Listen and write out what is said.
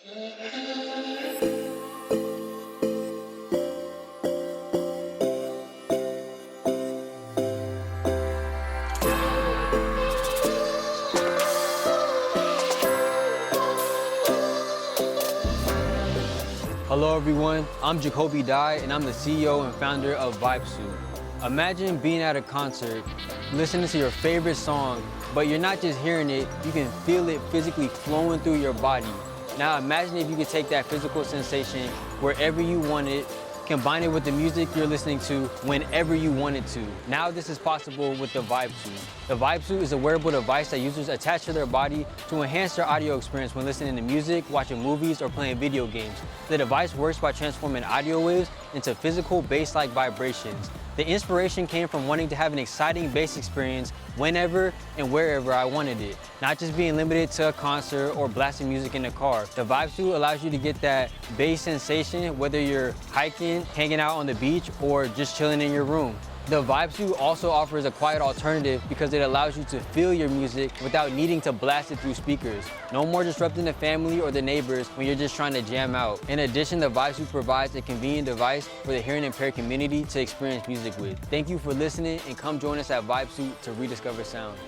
Hello everyone, I'm Jacoby Dye and I'm the CEO and founder of VibeSuit. Imagine being at a concert, listening to your favorite song, but you're not just hearing it, you can feel it physically flowing through your body. Now imagine if you could take that physical sensation wherever you want it, combine it with the music you're listening to whenever you want it to. Now this is possible with the VibeSuit. The VibeSuit is a wearable device that users attach to their body to enhance their audio experience when listening to music, watching movies, or playing video games. The device works by transforming audio waves into physical bass-like vibrations. The inspiration came from wanting to have an exciting bass experience whenever and wherever I wanted it, not just being limited to a concert or blasting music in the car. The VibeSuit allows you to get that bass sensation whether you're hiking, hanging out on the beach, or just chilling in your room. The VibeSuit also offers a quiet alternative because it allows you to feel your music without needing to blast it through speakers. No more disrupting the family or the neighbors when you're just trying to jam out. In addition, the VibeSuit provides a convenient device for the hearing impaired community to experience music with. Thank you for listening and come join us at VibeSuit to rediscover sound.